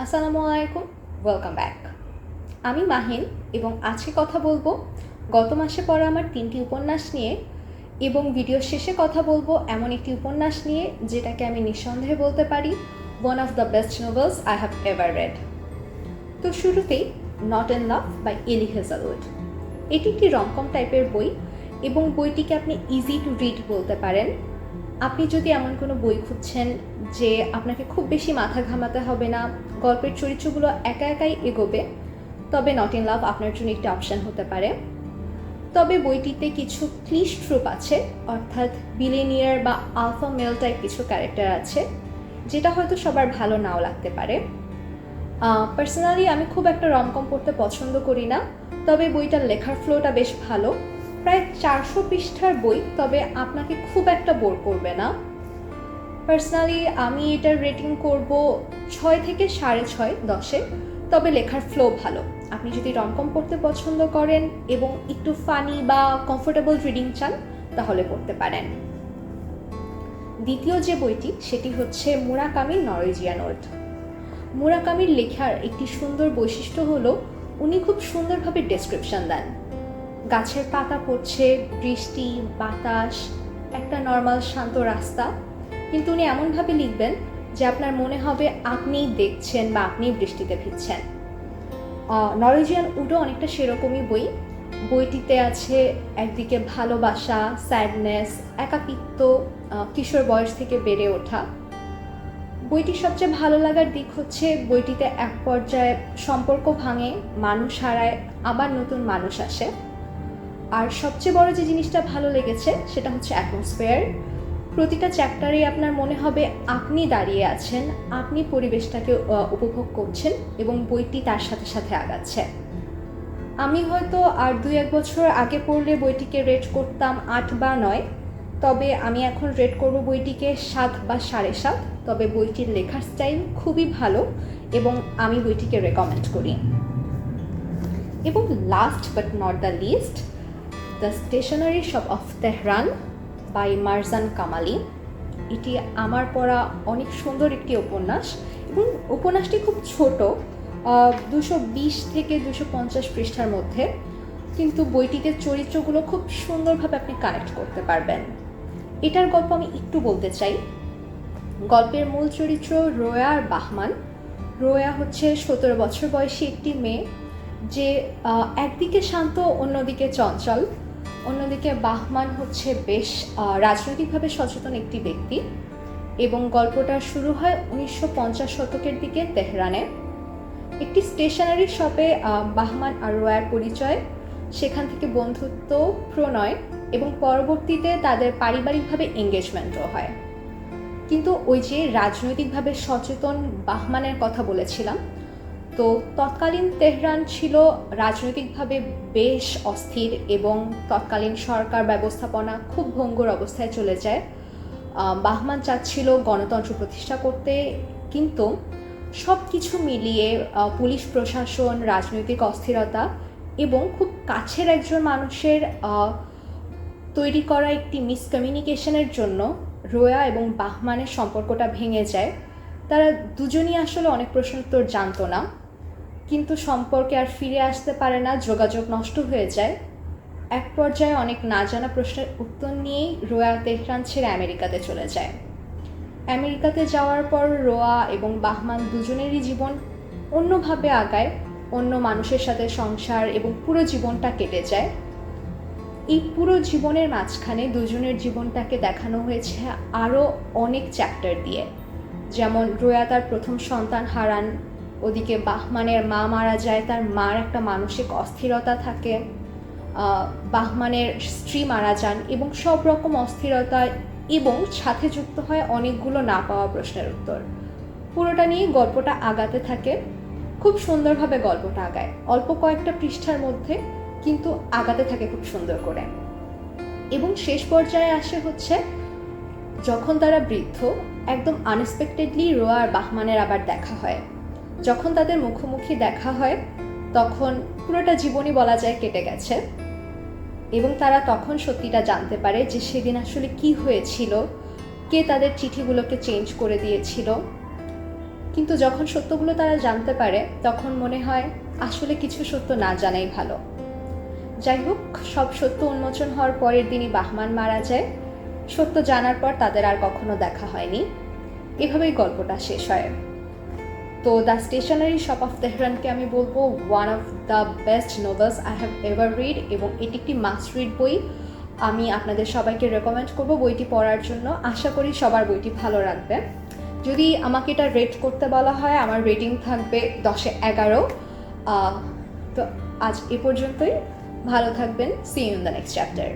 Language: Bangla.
আসসালামু আলাইকুম, ওয়েলকাম ব্যাক। আমি মাহিন এবং আজকে কথা বলবো গত মাসে পড়া আমার 3টি উপন্যাস নিয়ে এবং ভিডিওর শেষে কথা বলবো এমন একটি উপন্যাস নিয়ে যেটাকে আমি নিঃসন্দেহে বলতে পারি one of the best novels I have ever red. তো শুরুতেই নট ইন লাভ বাই এলি হেজেলউড। এটি একটি রমকম টাইপের বই এবং বইটিকে আপনি ইজি টু রিড বলতে পারেন। আপনি যদি এমন কোনো বই খুঁজছেন যে আপনাকে খুব বেশি মাথা ঘামাতে হবে না, গল্পের চরিত্রগুলো একা একাই এগোবে, তবে নট ইন লাভ আপনার জন্য একটি অপশান হতে পারে। তবে বইটিতে কিছু ক্লিশ ট্রুপ আছে, অর্থাৎ বিলিনিয়ার বা আলফা মেল টাইপ কিছু ক্যারেক্টার আছে, যেটা হয়তো সবার ভালো নাও লাগতে পারে। পার্সোনালি আমি খুব একটা রমকম পড়তে পছন্দ করি না, তবে বইটার লেখার ফ্লোটা বেশ ভালো। প্রায় 400 পৃষ্ঠার বই, তবে আপনাকে খুব একটা বোর করবে না। পার্সোনালি আমি এটার রেটিং করব 6 থেকে 6.5, 10-এ। তবে লেখার ফ্লো ভালো। আপনি যদি রমকম পড়তে পছন্দ করেন এবং একটু ফানি বা কমফোর্টেবল রিডিং চান তাহলে পড়তে পারেন। দ্বিতীয় যে বইটি সেটি হচ্ছে মুরাকামির নরওয়েজিয়ান ওড। মুরাকামির লেখার একটি সুন্দর বৈশিষ্ট্য হলো উনি খুব সুন্দরভাবে ডেসক্রিপশন দেন। গাছের পাতা পড়ছে, বৃষ্টি, বাতাস, একটা নর্মাল শান্ত রাস্তা, কিন্তু উনি এমনভাবে লিখবেন যে আপনার মনে হবে আপনিই দেখছেন বা আপনিই বৃষ্টিতে ভিজছেন। নরওয়েজিয়ান উডও অনেকটা সেরকমই বই। বইটিতে আছে একদিকে ভালোবাসা, স্যাডনেস, একাকিত্ব, কিশোর বয়স থেকে বেড়ে ওঠা। বইটির সবচেয়ে ভালো লাগার দিক হচ্ছে বইটিতে এক পর্যায়ে সম্পর্ক ভাঙে, মানুষ হারায়, আবার নতুন মানুষ আসে। আর সবচেয়ে বড় যে জিনিসটা ভালো লেগেছে সেটা হচ্ছে অ্যাটমসফিয়ার। প্রতিটা চ্যাপ্টারে আপনার মনে হবে আপনি দাঁড়িয়ে আছেন, আপনি পরিবেশটাকে উপভোগ করছেন এবং বইটি তার সাথে সাথে আগাচ্ছে। আমি হয়তো আর 2-1 বছর আগে পড়লে বইটিকে রেট করতাম 8 বা 9, তবে আমি এখন রেট করব বইটিকে 7 বা 7.5। তবে বইটির লেখার স্টাইল খুবই ভালো এবং আমি বইটিকে রেকমেন্ড করি। এবং last but not the least, the stationery shop of Tehran by Marjan Kamali. এটি আমার পড়া অনেক সুন্দর একটি উপন্যাস এবং উপন্যাসটি খুব ছোট, 220 থেকে 250 পৃষ্ঠার মধ্যে, কিন্তু বইটিতে চরিত্রগুলো খুব সুন্দরভাবে আপনি কানেক্ট করতে পারবেন। এটার গল্প আমি একটু বলতে চাই। গল্পের মূল চরিত্র রোয়া আর বাহমান। রোয়া হচ্ছে 17 বছর বয়সী একটি মেয়ে, যে একদিকে শান্ত, অন্যদিকে চঞ্চল। অন্যদিকে বাহমান হচ্ছে বেশ রাজনৈতিকভাবে সচেতন একটি ব্যক্তি এবং গল্পটা শুরু হয় 1950 শতকের দিকে তেহরানে। একটি স্টেশনারি শপে বাহমান আর রোয়ার পরিচয়, সেখান থেকে বন্ধুত্ব, প্রণয় এবং পরবর্তীতে তাদের পারিবারিকভাবে এঙ্গেজমেন্টও হয়। কিন্তু ওই যে রাজনৈতিকভাবে সচেতন বাহমানের কথা বলেছিলাম, তো তৎকালীন তেহরান ছিল রাজনৈতিকভাবে বেশ অস্থির এবং তৎকালীন সরকার ব্যবস্থাপনা খুব ভঙ্গুর অবস্থায় চলে যায়। বাহমান চাচ্ছিল গণতন্ত্র প্রতিষ্ঠা করতে, কিন্তু সব কিছু মিলিয়ে পুলিশ প্রশাসন, রাজনৈতিক অস্থিরতা এবং খুব কাছের একজন মানুষের তৈরি করা একটি মিসকমিউনিকেশনের জন্য রোয়া এবং বাহমানের সম্পর্কটা ভেঙে যায়। তারা দুজনই আসলে অনেক প্রশ্ন উত্তর জানতো না, কিন্তু সম্পর্কে আর ফিরে আসতে পারে না, যোগাযোগ নষ্ট হয়ে যায়। এক পর্যায়ে অনেক না জানা প্রশ্নের উত্তর নিয়েই রোয়া তেহরান ছেড়ে আমেরিকাতে চলে যায়। আমেরিকাতে যাওয়ার পর রোয়া এবং বাহমান দুজনেরই জীবন অন্যভাবে আগায়, অন্য মানুষের সাথে সংসার এবং পুরো জীবনটা কেটে যায়। এই পুরো জীবনের মাঝখানে দুজনের জীবনটাকে দেখানো হয়েছে আরও অনেক চ্যাপ্টার দিয়ে। যেমন রোয়া তার প্রথম সন্তান হারান, ওদিকে বাহমানের মা মারা যায়, তার মার একটা মানসিক অস্থিরতা থাকে, বাহমানের স্ত্রী মারা যান এবং সব রকম অস্থিরতা এবং সাথে যুক্ত হয় অনেকগুলো না পাওয়া প্রশ্নের উত্তর। পুরোটা নিয়ে গল্পটা আগাতে থাকে, খুব সুন্দরভাবে গল্পটা আগায়, অল্প কয়েকটা পৃষ্ঠার মধ্যে, কিন্তু আগাতে থাকে খুব সুন্দর করে। এবং শেষ পর্যায়ে আসে হচ্ছে যখন তারা বৃদ্ধ, একদম আনএক্সপেক্টেডলি রোয়া আর বাহমানের আবার দেখা হয়। যখন তাদের মুখোমুখি দেখা হয় তখন পুরোটা জীবনই বলা যায় কেটে গেছে এবং তারা তখন সত্যিটা জানতে পারে যে সেদিন আসলে কি হয়েছিল, কে তাদের চিঠিগুলোকে চেঞ্জ করে দিয়েছিল। কিন্তু যখন সত্যগুলো তারা জানতে পারে তখন মনে হয় আসলে কিছু সত্য না জানাই ভালো। যাই হোক, সব সত্য উন্মোচন হওয়ার পরের দিনই বাহমান মারা যায়। সত্য জানার পর তাদের আর কখনো দেখা হয়নি। এভাবেই গল্পটা শেষ হয়। তো দ্য স্টেশনারি শপ অফ তেহরানকে আমি বলবো one of the best novels I have ever read, এবং এটি একটি মাস্ট রিড বই। আমি আপনাদের সবাইকে রেকমেন্ড করব বইটি পড়ার জন্য। আশা করি সবার বইটি ভালো লাগবে। যদি আমাকে এটা রেট করতে বলা হয়, আমার রেটিং থাকবে 10-এ 11। তো আজ এ পর্যন্তই। ভালো থাকবেন। See you in the next chapter.